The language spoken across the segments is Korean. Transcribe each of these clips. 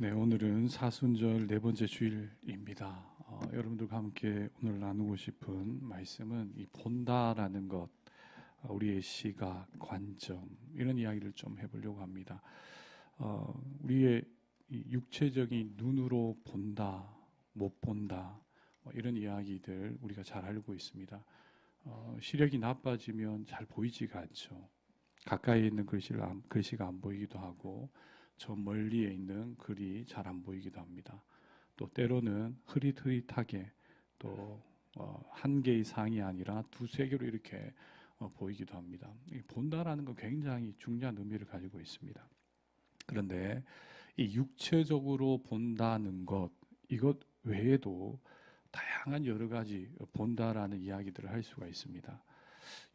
네, 오늘은 사순절 네 번째 주일입니다. 여러분들과 함께 오늘 나누고 싶은 말씀은 이 본다라는 것, 우리의 시각, 관점 이런 이야기를 좀 해보려고 합니다. 우리의 이 육체적인 눈으로 본다, 못 본다 이런 이야기들 우리가 잘 알고 있습니다. 시력이 나빠지면 잘 보이지가 않죠. 가까이 있는 글씨가 안 보이기도 하고 저 멀리에 있는 글이 잘 안 보이기도 합니다. 또 때로는 흐릿흐릿하게 또 한 개의 상이 아니라 두세 개로 이렇게 보이기도 합니다. 본다라는 건 굉장히 중요한 의미를 가지고 있습니다. 그런데 이 육체적으로 본다는 것, 이것 외에도 다양한 여러 가지 본다라는 이야기들을 할 수가 있습니다.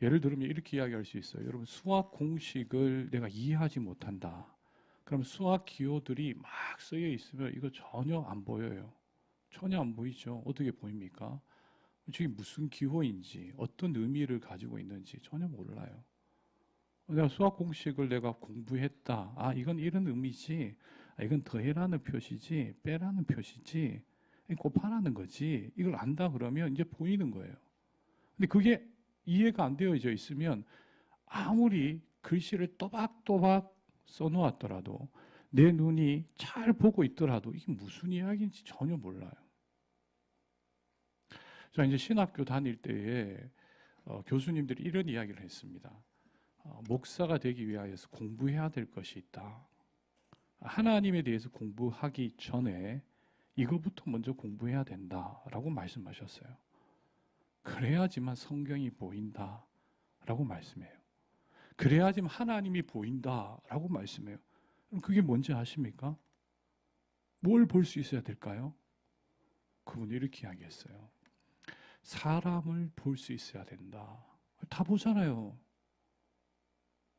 예를 들면 이렇게 이야기할 수 있어요. 여러분, 수학 공식을 내가 이해하지 못한다. 그럼 수학 기호들이 막 쓰여 있으면 이거 전혀 안 보여요. 전혀 안 보이죠. 어떻게 보입니까? 저게 무슨 기호인지, 어떤 의미를 가지고 있는지 전혀 몰라요. 내가 수학 공식을 내가 공부했다. 아, 이건 이런 의미지. 아, 이건 더해라는 표시지, 빼라는 표시지, 곱하라는 거지. 이걸 안다 그러면 이제 보이는 거예요. 근데 그게 이해가 안 되어져 있으면 아무리 글씨를 또박또박 써놓았더라도 내 눈이 잘 보고 있더라도 이게 무슨 이야기인지 전혀 몰라요. 자, 이제 신학교 다닐 때에 교수님들이 이런 이야기를 했습니다. 목사가 되기 위하여서 공부해야 될 것이 있다. 하나님에 대해서 공부하기 전에 이거부터 먼저 공부해야 된다라고 말씀하셨어요. 그래야지만 성경이 보인다라고 말씀해요. 그래야지만 하나님이 보인다라고 말씀해요. 그럼 그게 뭔지 아십니까? 뭘 볼 수 있어야 될까요? 그분이 이렇게 이야기했어요. 사람을 볼 수 있어야 된다. 다 보잖아요.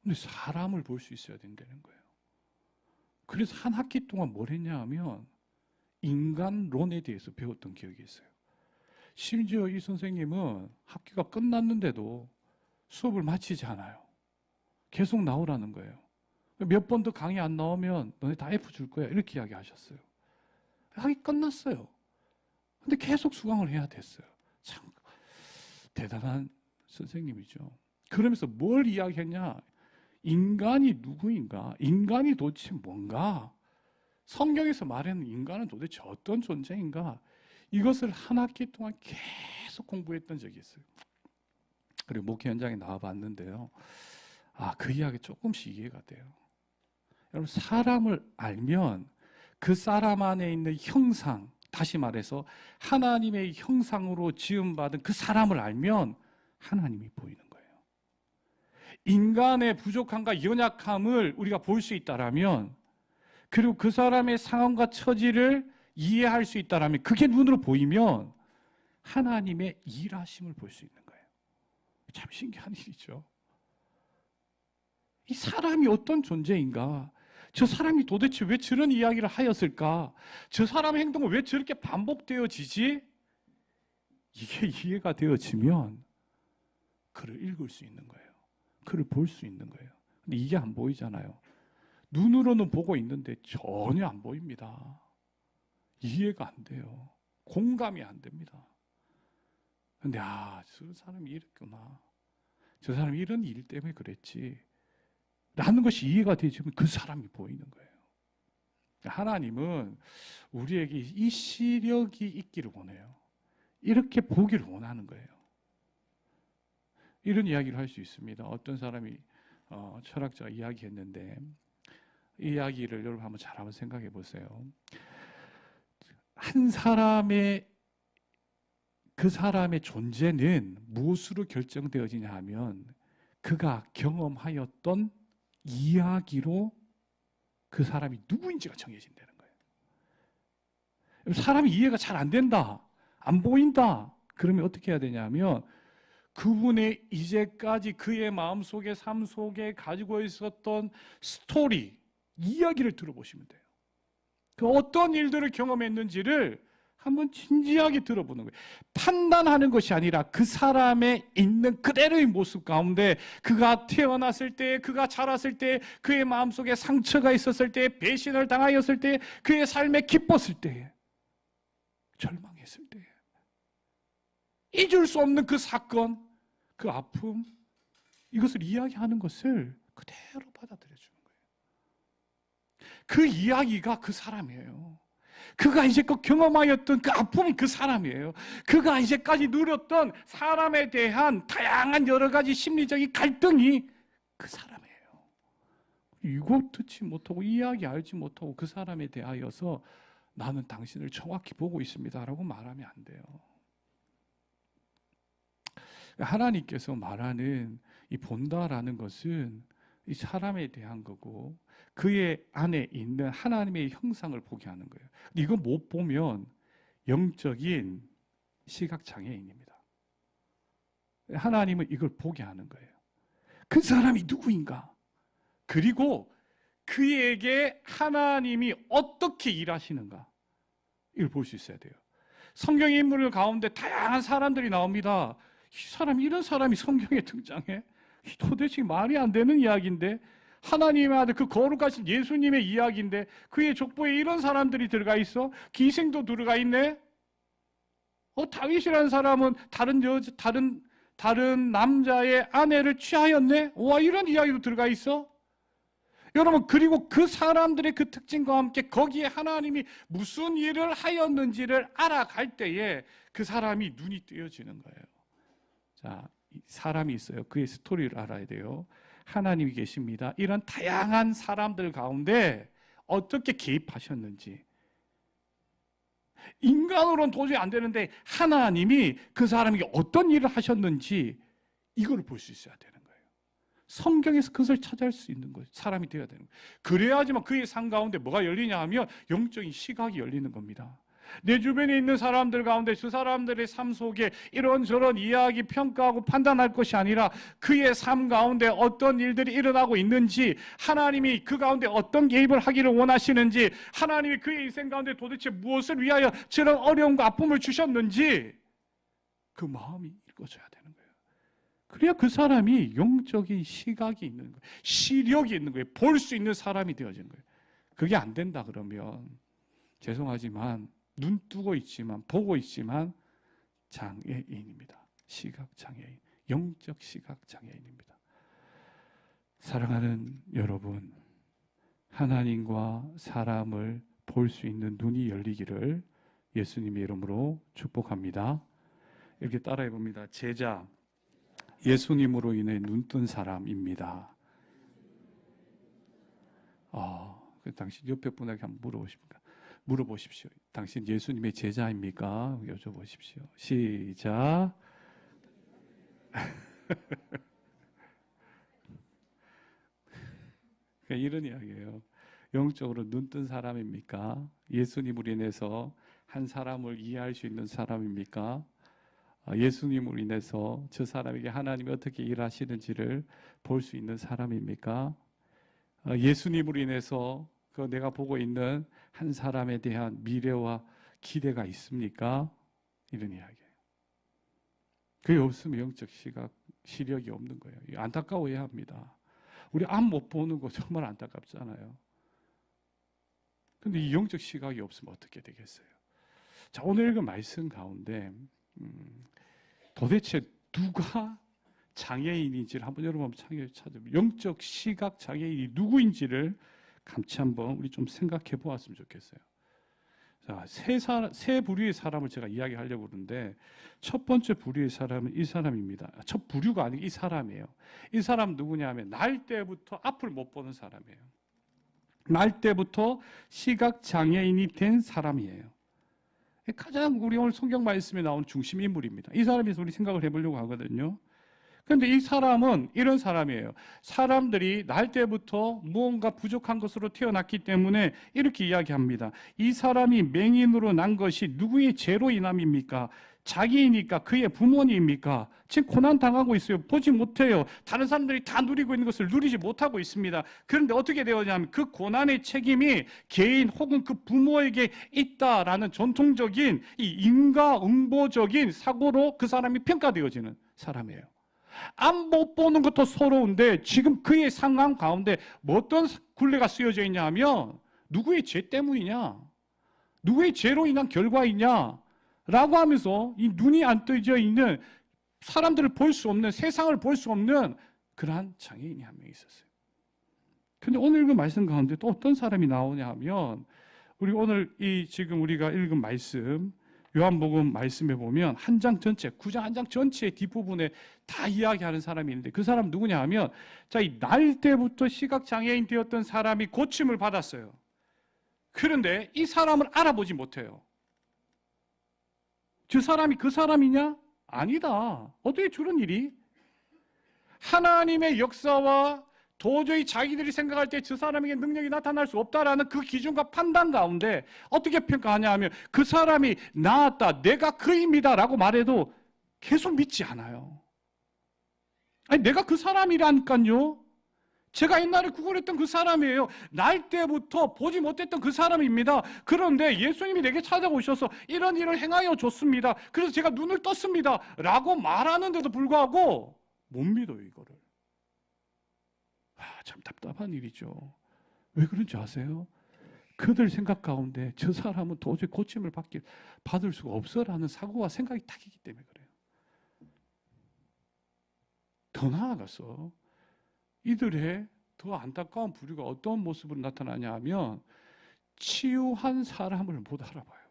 근데 사람을 볼 수 있어야 된다는 거예요. 그래서 한 학기 동안 뭘 했냐 하면 인간론에 대해서 배웠던 기억이 있어요. 심지어 이 선생님은 학기가 끝났는데도 수업을 마치지 않아요. 계속 나오라는 거예요. 몇 번 더 강의 안 나오면 너네 다 F 줄 거야. 이렇게 이야기하셨어요. 학기 끝났어요. 근데 계속 수강을 해야 됐어요. 참 대단한 선생님이죠. 그러면서 뭘 이야기했냐? 인간이 누구인가? 인간이 도대체 뭔가? 성경에서 말하는 인간은 도대체 어떤 존재인가? 이것을 한 학기 동안 계속 공부했던 적이 있어요. 그리고 목회 현장에 나와봤는데요. 그 이야기 조금씩 이해가 돼요. 여러분, 사람을 알면 그 사람 안에 있는 형상, 다시 말해서 하나님의 형상으로 지음받은 그 사람을 알면 하나님이 보이는 거예요. 인간의 부족함과 연약함을 우리가 볼 수 있다라면, 그리고 그 사람의 상황과 처지를 이해할 수 있다라면, 그게 눈으로 보이면 하나님의 일하심을 볼 수 있는 거예요. 참 신기한 일이죠. 이 사람이 어떤 존재인가? 저 사람이 도대체 왜 저런 이야기를 하였을까? 저 사람의 행동은 왜 저렇게 반복되어지지? 이게 이해가 되어지면 글을 읽을 수 있는 거예요. 글을 볼 수 있는 거예요. 근데 이게 안 보이잖아요. 눈으로는 보고 있는데 전혀 안 보입니다. 이해가 안 돼요. 공감이 안 됩니다. 근데 저 사람이 이랬구나. 저 사람이 이런 일 때문에 그랬지. 라는 것이 이해가 되지만 그 사람이 보이는 거예요. 하나님은 우리에게 이 시력이 있기를 원해요. 이렇게 보기를 원하는 거예요. 이런 이야기를 할 수 있습니다. 어떤 사람이 철학자가 이야기했는데 이 이야기를 여러분 한번 생각해 보세요. 한 사람의 그 사람의 존재는 무엇으로 결정되어지냐 하면 그가 경험하였던 이야기로 그 사람이 누구인지가 정해진다는 거예요. 사람이 이해가 잘 안 된다, 안 보인다, 그러면 어떻게 해야 되냐면 그분의 이제까지 그의 마음속에 삶 속에 가지고 있었던 스토리, 이야기를 들어보시면 돼요. 그 어떤 일들을 경험했는지를 한번 진지하게 들어보는 거예요. 판단하는 것이 아니라 그 사람의 있는 그대로의 모습 가운데 그가 태어났을 때, 그가 자랐을 때, 그의 마음속에 상처가 있었을 때, 배신을 당하였을 때, 그의 삶에 기뻤을 때, 절망했을 때, 잊을 수 없는 그 사건, 그 아픔, 이것을 이야기하는 것을 그대로 받아들여 주는 거예요. 그 이야기가 그 사람이에요. 그가 이제껏 경험하였던 그 아픔이 그 사람이에요. 그가 이제까지 누렸던 사람에 대한 다양한 여러 가지 심리적인 갈등이 그 사람이에요. 이거 듣지 못하고 이야기 알지 못하고 그 사람에 대하여서 나는 당신을 정확히 보고 있습니다라고 말하면 안 돼요. 하나님께서 말하는 이 본다라는 것은 이 사람에 대한 거고 그의 안에 있는 하나님의 형상을 보게 하는 거예요. 이거 못 보면 영적인 시각장애인입니다. 하나님은 이걸 보게 하는 거예요. 그 사람이 누구인가? 그리고 그에게 하나님이 어떻게 일하시는가? 이걸 볼 수 있어야 돼요. 성경의 인물 가운데 다양한 사람들이 나옵니다. 이 사람, 이런 사람이 성경에 등장해? 도대체 말이 안 되는 이야기인데, 하나님의 아들 그 거룩하신 예수님의 이야기인데 그의 족보에 이런 사람들이 들어가 있어? 기생도 들어가 있네? 다윗이라는 사람은 다른 남자의 아내를 취하였네? 와, 이런 이야기도 들어가 있어? 여러분, 그리고 그 사람들의 그 특징과 함께 거기에 하나님이 무슨 일을 하였는지를 알아갈 때에 그 사람이 눈이 뜨여지는 거예요. 자, 사람이 있어요. 그의 스토리를 알아야 돼요. 하나님이 계십니다. 이런 다양한 사람들 가운데 어떻게 개입하셨는지, 인간으로는 도저히 안 되는데 하나님이 그 사람에게 어떤 일을 하셨는지 이걸 볼 수 있어야 되는 거예요. 성경에서 그것을 찾아낼 수 있는 거예요. 사람이 되어야 되는 거예요. 그래야지만 그의 삶 가운데 뭐가 열리냐 하면 영적인 시각이 열리는 겁니다. 내 주변에 있는 사람들 가운데 그 사람들의 삶 속에 이런저런 이야기 평가하고 판단할 것이 아니라 그의 삶 가운데 어떤 일들이 일어나고 있는지, 하나님이 그 가운데 어떤 개입을 하기를 원하시는지, 하나님이 그의 인생 가운데 도대체 무엇을 위하여 저런 어려움과 아픔을 주셨는지 그 마음이 읽어져야 되는 거예요. 그래야 그 사람이 영적인 시각이 있는 거예요. 시력이 있는 거예요. 볼 수 있는 사람이 되어지는 거예요. 그게 안 된다 그러면 죄송하지만 눈 뜨고 있지만 보고 있지만 장애인입니다. 시각장애인, 영적 시각장애인입니다. 사랑하는 여러분, 하나님과 사람을 볼 수 있는 눈이 열리기를 예수님의 이름으로 축복합니다. 이렇게 따라해 봅니다. 제자, 예수님으로 인해 눈뜬 사람입니다. 당신 옆에 분에게 한번 물어보십시오. 당신 예수님의 제자입니까? 여쭤보십시오. 시작. 이런 이야기예요. 영적으로 눈뜬 사람입니까? 예수님으로 인해서 한 사람을 이해할 수 있는 사람입니까? 예수님으로 인해서 저 사람에게 하나님이 어떻게 일하시는지를 볼 수 있는 사람입니까? 예수님으로 인해서 내가 보고 있는 한 사람에 대한 미래와 기대가 있습니까? 이런 이야기예요. 그게 없으면 영적 시력이 없는 거예요. 안타까워해야 합니다. 우리 앞 못 보는 거 정말 안타깝잖아요. 근데 이 영적 시각이 없으면 어떻게 되겠어요? 자, 오늘 그 말씀 가운데 도대체 누가 장애인인지를 한번 여러분 찾아보면 영적 시각 장애인이 누구인지를 같이 한번 우리 좀 생각해 보았으면 좋겠어요. 자, 세 부류의 사람을 제가 이야기하려고 그러는데 첫 번째 부류의 사람은 이 사람입니다. 첫 부류가 아니고 이 사람이에요. 이 사람 누구냐 하면 날 때부터 앞을 못 보는 사람이에요. 날 때부터 시각 장애인이 된 사람이에요. 가장 우리 오늘 성경 말씀에 나온 중심 인물입니다. 이 사람에 대해서 우리 생각을 해보려고 하거든요. 그런데 이 사람은 이런 사람이에요. 사람들이 날 때부터 무언가 부족한 것으로 태어났기 때문에 이렇게 이야기합니다. 이 사람이 맹인으로 난 것이 누구의 죄로 인함입니까? 자기이니까 그의 부모님입니까? 지금 고난 당하고 있어요. 보지 못해요. 다른 사람들이 다 누리고 있는 것을 누리지 못하고 있습니다. 그런데 어떻게 되었냐면 그 고난의 책임이 개인 혹은 그 부모에게 있다라는 전통적인 이 인과응보적인 사고로 그 사람이 평가되어지는 사람이에요. 안 못 보는 것도 서러운데 지금 그의 상황 가운데 뭐 어떤 굴레가 쓰여져 있냐 하면 누구의 죄 때문이냐? 누구의 죄로 인한 결과이냐? 라고 하면서 이 눈이 안 떠져 있는 사람들을 볼 수 없는, 세상을 볼 수 없는 그러한 장애인이 한 명 있었어요. 근데 오늘 읽은 말씀 가운데 또 어떤 사람이 나오냐 하면 우리 오늘 이 지금 우리가 읽은 말씀 요한복음 말씀에 보면 한 장 전체, 9장 한 장 전체의 뒷부분에 다 이야기하는 사람이 있는데 그 사람 누구냐 하면 자, 이 날 때부터 시각장애인 되었던 사람이 고침을 받았어요. 그런데 이 사람을 알아보지 못해요. 저 사람이 그 사람이냐? 아니다. 어떻게 저런 일이? 하나님의 역사와 도저히 자기들이 생각할 때 저 사람에게 능력이 나타날 수 없다라는 그 기준과 판단 가운데 어떻게 평가하냐 하면 그 사람이 나았다, 내가 그입니다 라고 말해도 계속 믿지 않아요. 아니 내가 그 사람이라니까요. 제가 옛날에 구걸했던 그 사람이에요. 날 때부터 보지 못했던 그 사람입니다. 그런데 예수님이 내게 찾아오셔서 이런 일을 행하여 줬습니다. 그래서 제가 눈을 떴습니다 라고 말하는데도 불구하고 못 믿어요 이거를. 참 답답한 일이죠. 왜 그런지 아세요? 그들 생각 가운데 저 사람은 도저히 고침을 받을 수가 없어라는 사고와 생각이 딱 있기 때문에 그래요. 더 나아가서 이들의 더 안타까운 부류가 어떤 모습으로 나타나냐 하면 치유한 사람을 못 알아봐요.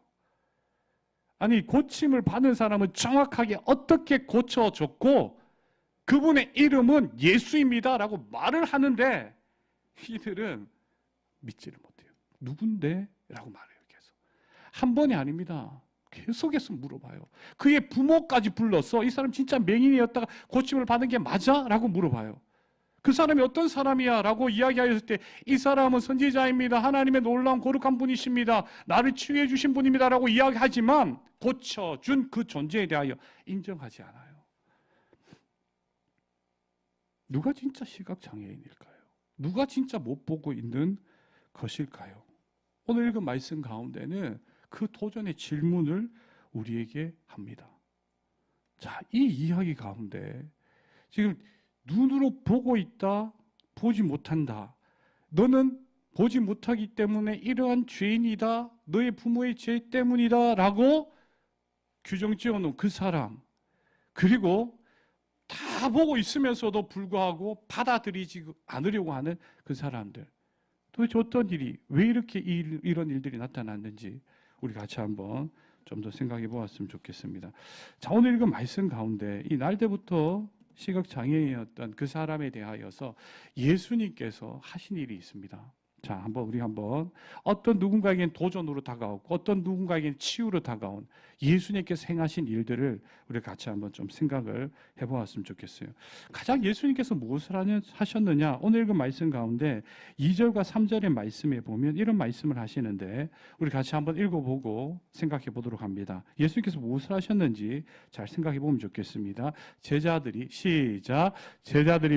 아니 고침을 받은 사람은 정확하게 어떻게 고쳐줬고 그분의 이름은 예수입니다 라고 말을 하는데 이들은 믿지를 못해요. 누군데? 라고 말해요. 계속. 한 번이 아닙니다. 계속해서 물어봐요. 그의 부모까지 불러서 이 사람 진짜 맹인이었다가 고침을 받은 게 맞아? 라고 물어봐요. 그 사람이 어떤 사람이야? 라고 이야기하였을 때 이 사람은 선지자입니다. 하나님의 놀라운 거룩한 분이십니다. 나를 치유해 주신 분입니다. 라고 이야기하지만 고쳐준 그 존재에 대하여 인정하지 않아요. 누가 진짜 시각장애인일까요? 누가 진짜 못 보고 있는 것일까요? 오늘 읽은 말씀 가운데는 그 도전의 질문을 우리에게 합니다. 자, 이 이야기 가운데 지금 눈으로 보고 있다, 보지 못한다. 너는 보지 못하기 때문에 이러한 죄인이다, 너의 부모의 죄 때문이다 라고 규정 지어놓은 그 사람, 그리고 다 보고 있으면서도 불구하고 받아들이지 않으려고 하는 그 사람들. 도대체 어떤 일이, 왜 이렇게 이런 일들이 나타났는지 우리 같이 한번 좀 더 생각해 보았으면 좋겠습니다. 자, 오늘 읽은 말씀 가운데 이 날 때부터 시각장애인이었던 그 사람에 대하여서 예수님께서 하신 일이 있습니다. 자, 우리 한번 어떤 누군가에겐 도전으로 다가오고 어떤 누군가에겐 치유로 다가온 예수님께서 행하신 일들을 우리 같이 한번 좀 생각을 해보았으면 좋겠어요. 가장 예수님께서 무엇을 하셨느냐? 오늘 읽은 말씀 가운데 2절과 3절의 말씀에 보면 이런 말씀을 하시는데 우리 같이 한번 읽어보고 생각해 보도록 합니다. 예수님께서 무엇을 하셨는지 잘 생각해 보면 좋겠습니다. 제자들이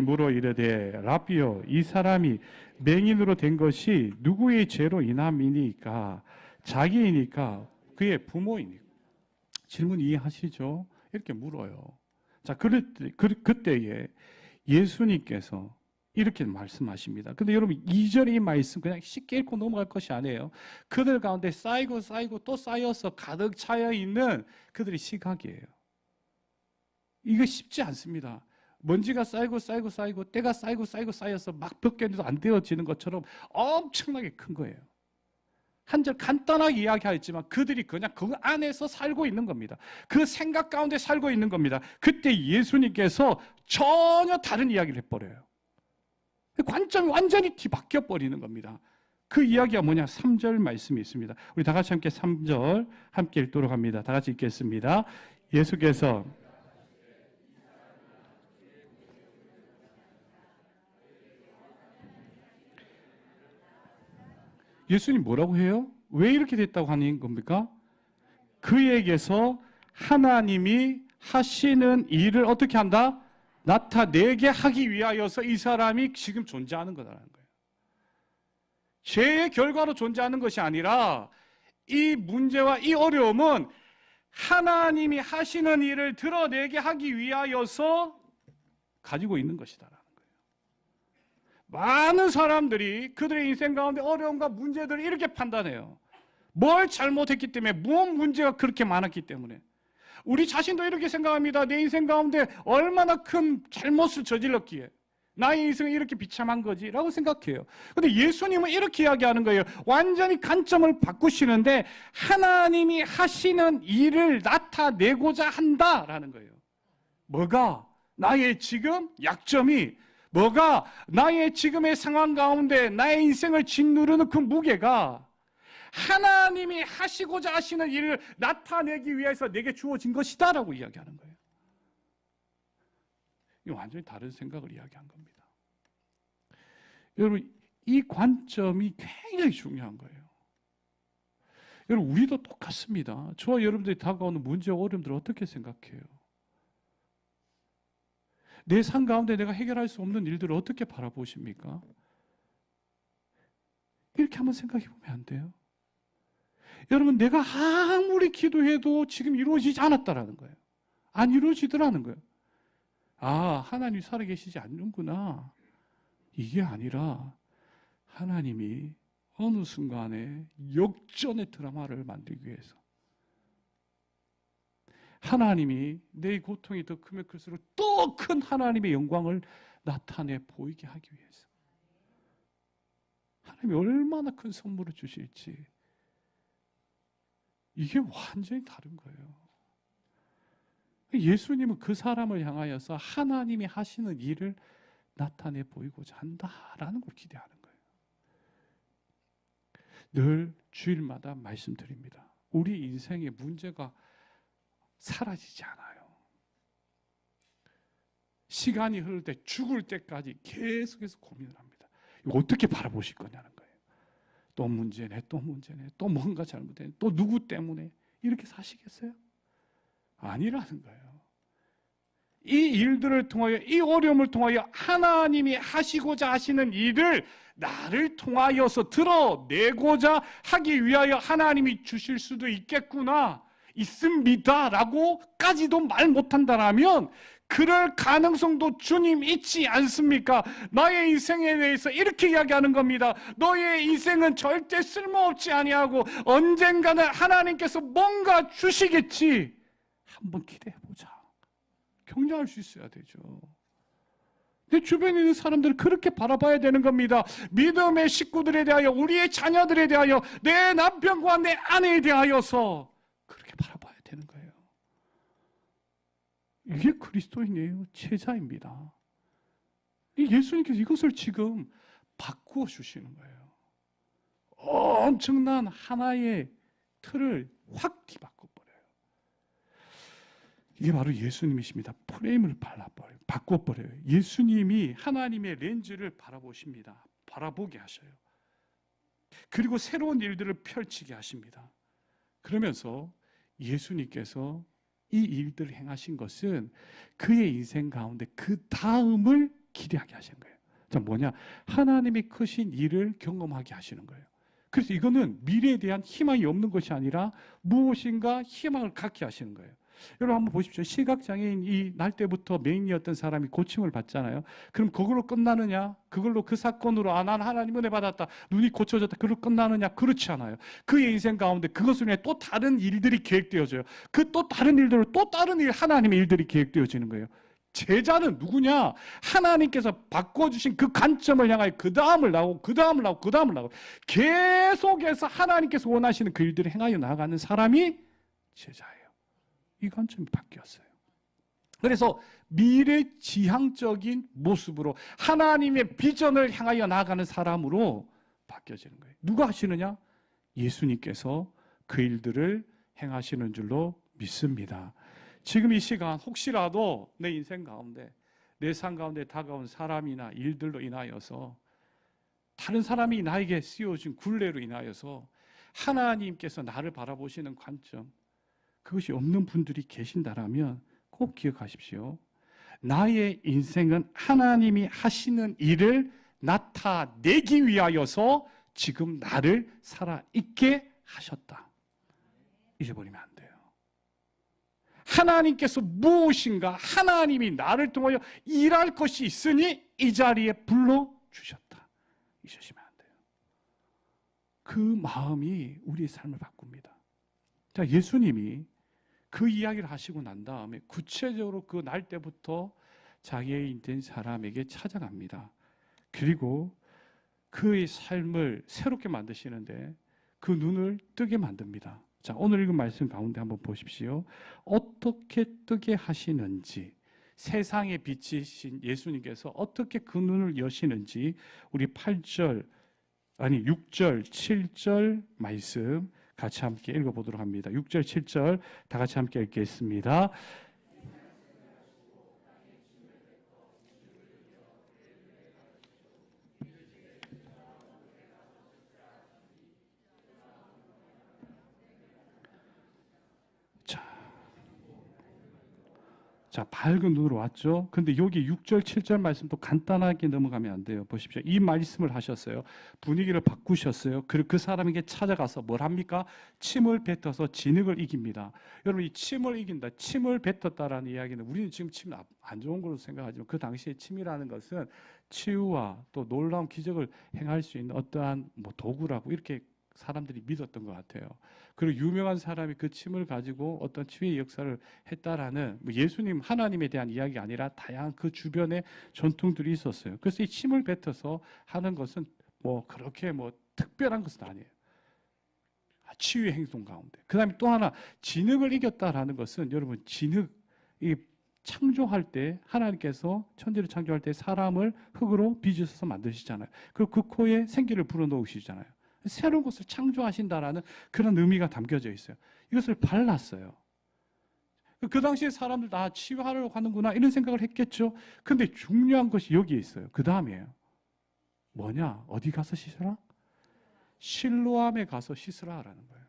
물어 이르되 라비요, 이 사람이 맹인으로 된 것이 누구의 죄로 인함이니까? 자기이니까 그의 부모이니까? 질문 이해하시죠? 이렇게 물어요. 자, 그때에 예수님께서 이렇게 말씀하십니다. 근데 여러분 2절의 이 말씀 그냥 쉽게 읽고 넘어갈 것이 아니에요. 그들 가운데 쌓이고 또 쌓여서 가득 차여 있는 그들의 시각이에요. 이거 쉽지 않습니다. 먼지가 쌓이고 때가 쌓여서 막 벗겨내도 안 되어지는 것처럼 엄청나게 큰 거예요. 한 절 간단하게 이야기하였지만 그들이 그냥 그 안에서 살고 있는 겁니다. 그 생각 가운데 살고 있는 겁니다. 그때 예수님께서 전혀 다른 이야기를 해버려요. 관점이 완전히 뒤바뀌어 버리는 겁니다. 그 이야기가 뭐냐? 3절 말씀이 있습니다. 우리 다 같이 함께 3절 함께 읽도록 합니다. 다 같이 읽겠습니다. 예수께서 예수님 뭐라고 해요? 왜 이렇게 됐다고 하는 겁니까? 그에게서 하나님이 하시는 일을 어떻게 한다? 나타내게 하기 위하여서 이 사람이 지금 존재하는 거라는 거예요. 죄의 결과로 존재하는 것이 아니라 이 문제와 이 어려움은 하나님이 하시는 일을 드러내게 하기 위하여서 가지고 있는 것이다라는 거예요. 많은 사람들이 그들의 인생 가운데 어려움과 문제들을 이렇게 판단해요. 뭘 잘못했기 때문에, 무엇 문제가 그렇게 많았기 때문에. 우리 자신도 이렇게 생각합니다. 내 인생 가운데 얼마나 큰 잘못을 저질렀기에 나의 인생은 이렇게 비참한 거지 라고 생각해요. 근데 예수님은 이렇게 이야기하는 거예요. 완전히 관점을 바꾸시는데 하나님이 하시는 일을 나타내고자 한다라는 거예요. 뭐가? 나의 지금 약점이, 뭐가? 나의 지금의 상황 가운데 나의 인생을 짓누르는 그 무게가 하나님이 하시고자 하시는 일을 나타내기 위해서 내게 주어진 것이다 라고 이야기하는 거예요. 이 완전히 다른 생각을 이야기한 겁니다. 여러분, 이 관점이 굉장히 중요한 거예요. 여러분, 우리도 똑같습니다. 저와 여러분들이 다가오는 문제와 어려움들을 어떻게 생각해요? 내 삶 가운데 내가 해결할 수 없는 일들을 어떻게 바라보십니까? 이렇게 한번 생각해 보면 안 돼요? 여러분, 내가 아무리 기도해도 지금 이루어지지 않았다라는 거예요. 안 이루어지더라는 거예요. 아, 하나님이 살아계시지 않는구나. 이게 아니라 하나님이 어느 순간에 역전의 드라마를 만들기 위해서, 하나님이 내 고통이 더 크면 클수록 더 큰 하나님의 영광을 나타내 보이게 하기 위해서, 하나님이 얼마나 큰 선물을 주실지, 이게 완전히 다른 거예요. 예수님은 그 사람을 향하여서 하나님이 하시는 일을 나타내 보이고자 한다라는 걸 기대하는 거예요. 늘 주일마다 말씀드립니다. 우리 인생의 문제가 사라지지 않아요. 시간이 흐를 때, 죽을 때까지 계속해서 고민을 합니다. 이거 어떻게 바라보실 거냐는 거예요. 또 문제네, 또 문제네, 또 뭔가 잘못되네, 또 누구 때문에 이렇게 사시겠어요? 아니라는 거예요. 이 일들을 통하여, 이 어려움을 통하여 하나님이 하시고자 하시는 일을 나를 통하여서 드러내고자 하기 위하여 하나님이 주실 수도 있겠구나, 있습니다 라고까지도 말 못한다라면 그럴 가능성도 주님 있지 않습니까? 나의 인생에 대해서 이렇게 이야기하는 겁니다. 너의 인생은 절대 쓸모없지 아니하고 언젠가는 하나님께서 뭔가 주시겠지. 한번 기대해보자. 격려할 수 있어야 되죠. 내 주변에 있는 사람들을 그렇게 바라봐야 되는 겁니다. 믿음의 식구들에 대하여, 우리의 자녀들에 대하여, 내 남편과 내 아내에 대하여서 그렇게 바라봐야 되는 거예요. 이게 그리스도인이에요. 제자입니다. 예수님께서 이것을 지금 바꾸어 주시는 거예요. 엄청난 하나의 틀을 확 뒤바꿔버려요. 이게 바로 예수님이십니다. 프레임을 바꿔버려요. 예수님이 하나님의 렌즈를 바라보십니다. 바라보게 하셔요. 그리고 새로운 일들을 펼치게 하십니다. 그러면서 예수님께서 이 일들을 행하신 것은 그의 인생 가운데 그 다음을 기대하게 하시는 거예요. 자, 뭐냐? 하나님의 크신 일을 경험하게 하시는 거예요. 그래서 이거는 미래에 대한 희망이 없는 것이 아니라 무엇인가 희망을 갖게 하시는 거예요. 여러분 한번 보십시오. 시각장애인이 날 때부터 맹인이었던 사람이 고침을 받잖아요. 그럼 그걸로 끝나느냐? 그걸로, 그 사건으로 난 하나님 은혜 받았다, 눈이 고쳐졌다, 그걸로 끝나느냐? 그렇지 않아요. 그의 인생 가운데 그것을 위해 또 다른 일들이 계획되어져요. 그 또 다른 일들로 또 다른 일, 하나님의 일들이 계획되어지는 거예요. 제자는 누구냐? 하나님께서 바꿔주신 그 관점을 향하여 그 다음을 나오고 그 다음을 나오고 그 다음을 나오고 계속해서 하나님께서 원하시는 그 일들을 행하여 나가는 사람이 제자예요. 이 관점이 바뀌었어요. 그래서 미래지향적인 모습으로 하나님의 비전을 향하여 나아가는 사람으로 바뀌어지는 거예요. 누가 하시느냐? 예수님께서 그 일들을 행하시는 줄로 믿습니다. 지금 이 시간 혹시라도 내 인생 가운데, 내 삶 가운데 다가온 사람이나 일들로 인하여서, 다른 사람이 나에게 씌워준 굴레로 인하여서 하나님께서 나를 바라보시는 관점, 그것이 없는 분들이 계신다라면 꼭 기억하십시오. 나의 인생은 하나님이 하시는 일을 나타내기 위하여서 지금 나를 살아있게 하셨다. 잊어버리면 안 돼요. 하나님께서 무엇인가 하나님이 나를 통하여 일할 것이 있으니 이 자리에 불러주셨다. 잊으시면 안 돼요. 그 마음이 우리의 삶을 바꿉니다. 자, 예수님이 그 이야기를 하시고 난 다음에 구체적으로 그 날 때부터 장애인 된 사람에게 찾아갑니다. 그리고 그의 삶을 새롭게 만드시는데 그 눈을 뜨게 만듭니다. 자, 오늘 읽은 말씀 가운데 한번 보십시오. 어떻게 뜨게 하시는지, 세상에 비치신 예수님께서 어떻게 그 눈을 여시는지 우리 6절, 7절 말씀 같이 함께 읽어보도록 합니다. 6절, 7절 다 같이 함께 읽겠습니다. 자, 밝은 눈으로 왔죠. 근데 여기 6절, 7절 말씀도 간단하게 넘어가면 안 돼요. 보십시오. 이 말씀을 하셨어요. 분위기를 바꾸셨어요. 그리고 그 사람에게 찾아가서 뭘 합니까? 침을 뱉어서 진흙을 이깁니다. 여러분, 이 침을 이긴다, 침을 뱉었다라는 이야기는 우리는 지금 침 안 좋은 걸로 생각하지만 그 당시에 침이라는 것은 치유와 또 놀라운 기적을 행할 수 있는 어떠한 도구라고 이렇게 사람들이 믿었던 것 같아요. 그리고 유명한 사람이 그 침을 가지고 어떤 치유의 역사를 했다라는 예수님, 하나님에 대한 이야기가 아니라 다양한 그 주변에 전통들이 있었어요. 그래서 이 침을 뱉어서 하는 것은 그렇게 특별한 것은 아니에요. 치유의 행동 가운데. 그 다음에 또 하나, 진흙을 이겼다라는 것은 여러분, 진흙이 창조할 때 하나님께서 천지를 창조할 때 사람을 흙으로 빚으셔서 만드시잖아요. 그리고 그 코에 생기를 불어넣으시잖아요. 새로운 것을 창조하신다라는 그런 의미가 담겨져 있어요. 이것을 발랐어요. 그 당시에 사람들 다 치유하려고 하는구나 이런 생각을 했겠죠. 근데 중요한 것이 여기에 있어요. 그 다음이에요. 뭐냐? 어디 가서 씻으라? 실로암에 가서 씻으라라는 거예요.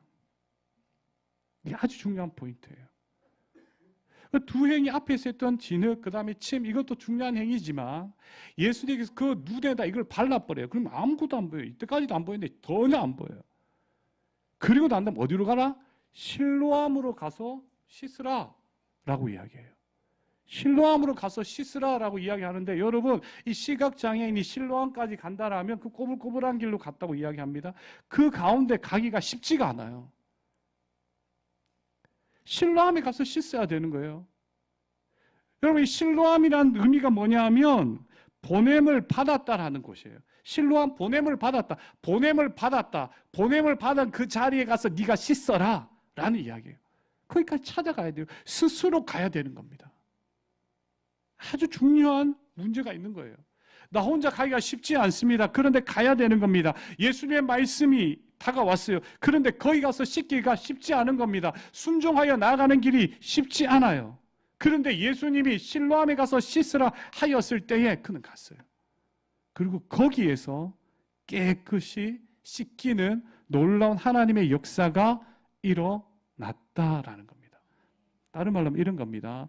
이게 아주 중요한 포인트예요. 두 행위 앞에서 했던 진흙, 그 다음에 침, 이것도 중요한 행위지만 예수님께서 그 눈에다 이걸 발라버려요. 그러면 아무것도 안 보여요. 이때까지도 안 보였는데 전혀 안 보여요. 그리고 난 다음 어디로 가라? 실로암으로 가서 씻으라 라고 이야기해요. 실로암으로 가서 씻으라 라고 이야기하는데 여러분, 이 시각장애인이 실로암까지 간다라면 그 꼬불꼬불한 길로 갔다고 이야기합니다. 그 가운데 가기가 쉽지가 않아요. 실로암에 가서 씻어야 되는 거예요. 여러분, 이 실로암이라는 의미가 뭐냐 하면 보냄을 받았다라는 곳이에요. 실로암, 보냄을 받았다. 보냄을 받았다. 보냄을 받은 그 자리에 가서 네가 씻어라 라는 이야기예요. 거기까지 찾아가야 돼요. 스스로 가야 되는 겁니다. 아주 중요한 문제가 있는 거예요. 나 혼자 가기가 쉽지 않습니다. 그런데 가야 되는 겁니다. 예수님의 말씀이 다가왔어요. 그런데 거기 가서 씻기가 쉽지 않은 겁니다. 순종하여 나아가는 길이 쉽지 않아요. 그런데 예수님이 실로암에 가서 씻으라 하였을 때에 그는 갔어요. 그리고 거기에서 깨끗이 씻기는 놀라운 하나님의 역사가 일어났다라는 겁니다. 다른 말로 하면 이런 겁니다.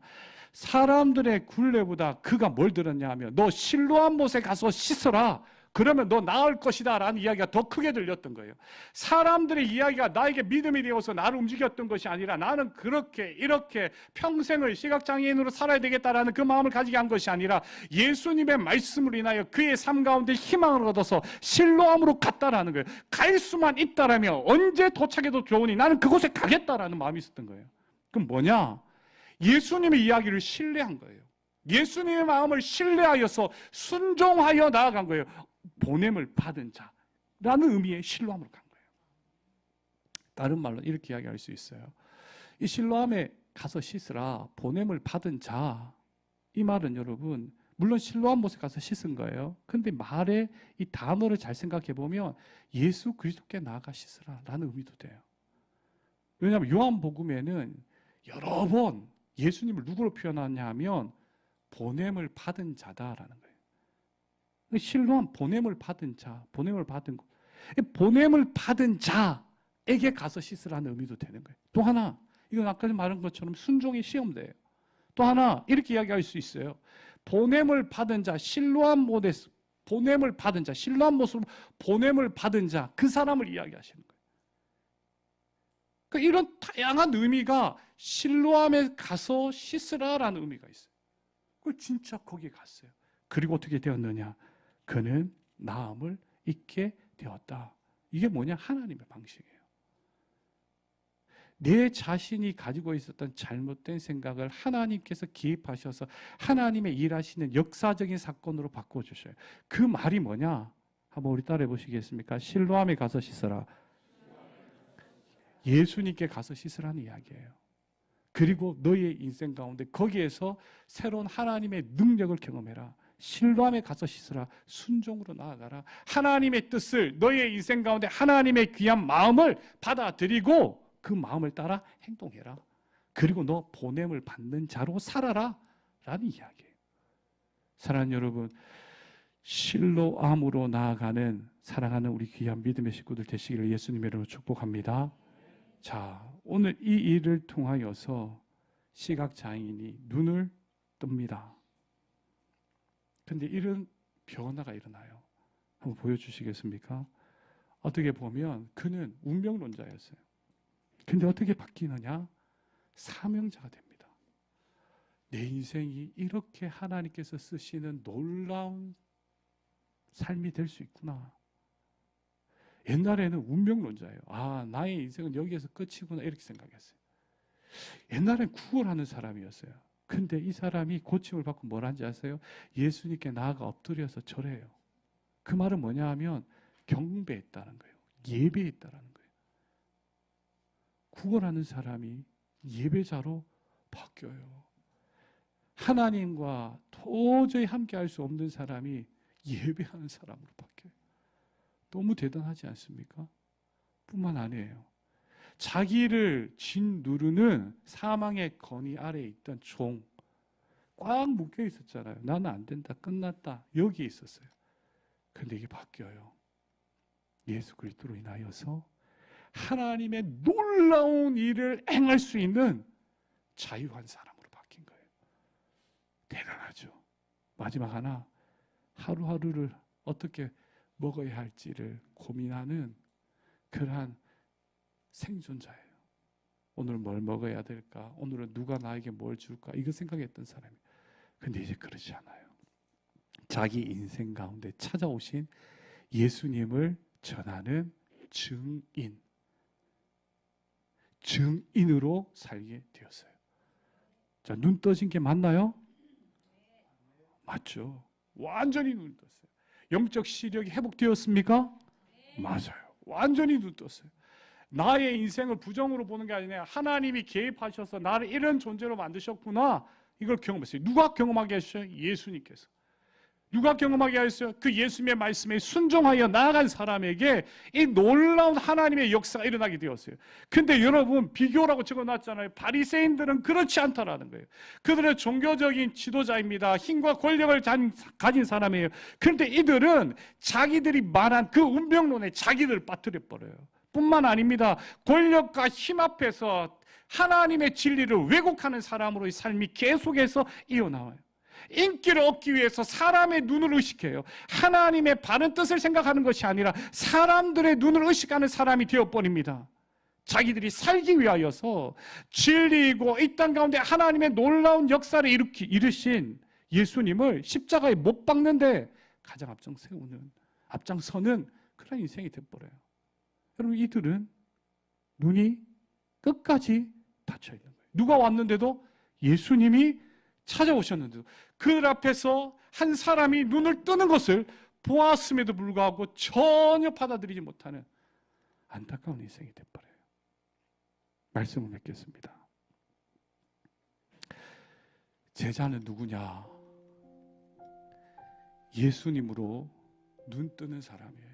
사람들의 굴레보다 그가 뭘 들었냐 하면 너 실로암 못에 가서 씻어라. 그러면 너 나을 것이다 라는 이야기가 더 크게 들렸던 거예요. 사람들의 이야기가 나에게 믿음이 되어서 나를 움직였던 것이 아니라 나는 그렇게 이렇게 평생을 시각장애인으로 살아야 되겠다라는 그 마음을 가지게 한 것이 아니라 예수님의 말씀으로 인하여 그의 삶 가운데 희망을 얻어서 실로암으로 갔다라는 거예요. 갈 수만 있다라면 언제 도착해도 좋으니 나는 그곳에 가겠다라는 마음이 있었던 거예요. 그럼 뭐냐? 예수님의 이야기를 신뢰한 거예요. 예수님의 마음을 신뢰하여서 순종하여 나아간 거예요. 보냄을 받은 자라는 의미의 실로암으로 간 거예요. 다른 말로 이렇게 이야기할 수 있어요. 이 실로암에 가서 씻으라, 보냄을 받은 자, 이 말은 여러분 물론 실로암 못에 가서 씻은 거예요. 근데 말의 이 단어를 잘 생각해 보면 예수 그리스도께 나아가 씻으라 라는 의미도 돼요. 왜냐하면 요한복음에는 여러 번 예수님을 누구로 표현하냐 하면 보냄을 받은 자다라는 거예요. 실로암, 보냄을 받은 자, 보냄을 받은 것. 보냄을 받은 자에게 가서 씻으라는 의미도 되는 거예요. 또 하나, 이건 아까 말한 것처럼 순종의 시험대예요. 또 하나 이렇게 이야기할 수 있어요. 보냄을 받은 자, 실로암 모습으로 보냄을 받은 자, 그 사람을 이야기하시는 거예요. 그러니까 이런 다양한 의미가 실로암에 가서 씻으라라는 의미가 있어요. 그 진짜 거기에 갔어요. 그리고 어떻게 되었느냐? 그는 나음을 잊게 되었다. 이게 뭐냐? 하나님의 방식이에요. 내 자신이 가지고 있었던 잘못된 생각을 하나님께서 기입하셔서 하나님의 일하시는 역사적인 사건으로 바꿔주셔요. 그 말이 뭐냐? 한번 우리 따라해 보시겠습니까? 실로암에 가서 씻어라. 예수님께 가서 씻으라는 이야기예요. 그리고 너의 인생 가운데 거기에서 새로운 하나님의 능력을 경험해라. 실로암에 가서 씻으라. 순종으로 나아가라. 하나님의 뜻을 너의 인생 가운데 하나님의 귀한 마음을 받아들이고 그 마음을 따라 행동해라. 그리고 너 보냄을 받는 자로 살아라 라는 이야기예요. 사랑하는 여러분, 실로암으로 나아가는 사랑하는 우리 귀한 믿음의 식구들 되시기를 예수님의 이름으로 축복합니다. 자, 오늘 이 일을 통하여서 시각장애인이 눈을 뜹니다. 근데 이런 변화가 일어나요. 한번 보여주시겠습니까? 어떻게 보면 그는 운명론자였어요. 근데 어떻게 바뀌느냐? 사명자가 됩니다. 내 인생이 이렇게 하나님께서 쓰시는 놀라운 삶이 될 수 있구나. 옛날에는 운명론자예요. 아, 나의 인생은 여기에서 끝이구나 이렇게 생각했어요. 옛날엔 구걸하는 사람이었어요. 근데 이 사람이 고침을 받고 뭘 한지 아세요? 예수님께 나아가 엎드려서 절해요. 그 말은 뭐냐 하면 경배했다는 거예요. 예배했다는 거예요. 구걸하는 사람이 예배자로 바뀌어요. 하나님과 도저히 함께할 수 없는 사람이 예배하는 사람으로 바뀌어요. 너무 대단하지 않습니까? 뿐만 아니에요. 자기를 짓누르는 사망의 건의 아래에 있던 종, 꽉 묶여 있었잖아요. 나는 안 된다, 끝났다. 여기에 있었어요. 근데 이게 바뀌어요. 예수 그리스도로 인하여서 하나님의 놀라운 일을 행할 수 있는 자유한 사람으로 바뀐 거예요. 대단하죠. 마지막 하나, 하루하루를 어떻게 먹어야 할지를 고민하는 그러한 생존자예요. 오늘 뭘 먹어야 될까? 오늘은 누가 나에게 뭘 줄까? 이거 생각했던 사람이에요. 근데 이제 그러지 않아요. 자기 인생 가운데 찾아오신 예수님을 전하는 증인으로 살게 되었어요. 자, 눈 떠진 게 맞나요? 맞죠. 완전히 눈 떴어요. 영적 시력이 회복되었습니까? 맞아요. 완전히 눈 떴어요. 나의 인생을 부정으로 보는 게 아니라 하나님이 개입하셔서 나를 이런 존재로 만드셨구나. 이걸 경험했어요. 누가 경험하게 하셨어요? 예수님께서. 누가 경험하게 하셨어요? 그 예수님의 말씀에 순종하여 나아간 사람에게 이 놀라운 하나님의 역사가 일어나게 되었어요. 근데 여러분, 비교라고 적어놨잖아요. 바리새인들은 그렇지 않다라는 거예요. 그들은 종교적인 지도자입니다. 힘과 권력을 가진 사람이에요. 그런데 이들은 자기들이 말한 그 운명론에 자기들을 빠뜨려버려요. 뿐만 아닙니다. 권력과 힘 앞에서 하나님의 진리를 왜곡하는 사람으로의 삶이 계속해서 이어나와요. 인기를 얻기 위해서 사람의 눈을 의식해요. 하나님의 바른 뜻을 생각하는 것이 아니라 사람들의 눈을 의식하는 사람이 되어버립니다. 자기들이 살기 위하여서 진리이고 이 땅 가운데 하나님의 놀라운 역사를 이루신 예수님을 십자가에 못 박는데 가장 앞장서는 그런 인생이 되어버려요. 여러분, 이들은 눈이 끝까지 닫혀 있는 거예요. 누가 왔는데도, 예수님이 찾아오셨는데도 그 앞에서 한 사람이 눈을 뜨는 것을 보았음에도 불구하고 전혀 받아들이지 못하는 안타까운 인생이 되어버려요. 말씀을 맺겠습니다. 제자는 누구냐? 예수님으로 눈 뜨는 사람이에요.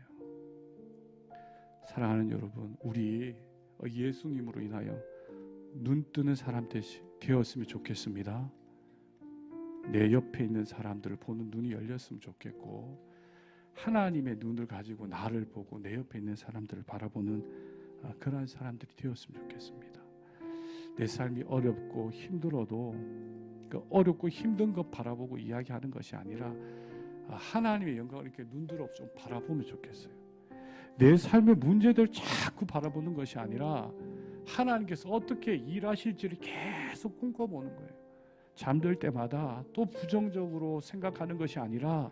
사랑하는 여러분, 우리 예수님으로 인하여 눈 뜨는 사람 되었으면 좋겠습니다. 내 옆에 있는 사람들을 보는 눈이 열렸으면 좋겠고, 하나님의 눈을 가지고 나를 보고 내 옆에 있는 사람들을 바라보는 그러한 사람들이 되었으면 좋겠습니다. 내 삶이 어렵고 힘들어도 그 어렵고 힘든 것 바라보고 이야기하는 것이 아니라 하나님의 영광을 이렇게 눈들어 좀 바라보면 좋겠어요. 내 삶의 문제들 자꾸 바라보는 것이 아니라 하나님께서 어떻게 일하실지를 계속 꿈꿔보는 거예요. 잠들 때마다 또 부정적으로 생각하는 것이 아니라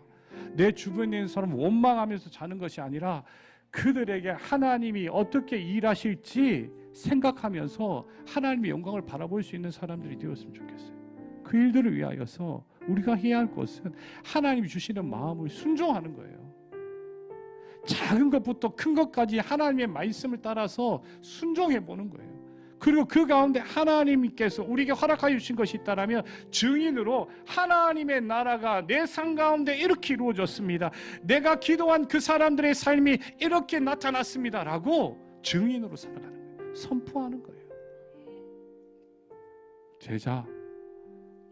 내 주변에 있는 사람 원망하면서 자는 것이 아니라 그들에게 하나님이 어떻게 일하실지 생각하면서 하나님의 영광을 바라볼 수 있는 사람들이 되었으면 좋겠어요. 그 일들을 위하여서 우리가 해야 할 것은 하나님이 주시는 마음을 순종하는 거예요. 작은 것부터 큰 것까지 하나님의 말씀을 따라서 순종해 보는 거예요. 그리고 그 가운데 하나님께서 우리에게 허락하여 주신 것이 있다면 증인으로 하나님의 나라가 내 삶 가운데 이렇게 이루어졌습니다. 내가 기도한 그 사람들의 삶이 이렇게 나타났습니다. 라고 증인으로 살아가는 거예요. 선포하는 거예요. 제자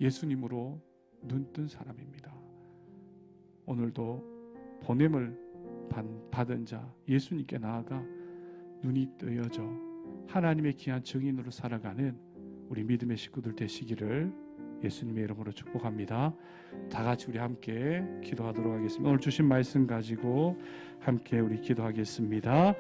예수님으로 눈뜬 사람입니다. 오늘도 보냄을 받은 자 예수님께 나아가 눈이 뜨여져 하나님의 귀한 증인으로 살아가는 우리 믿음의 식구들 되시기를 예수님의 이름으로 축복합니다. 다 같이 우리 함께 기도하도록 하겠습니다. 오늘 주신 말씀 가지고 함께 우리 기도하겠습니다.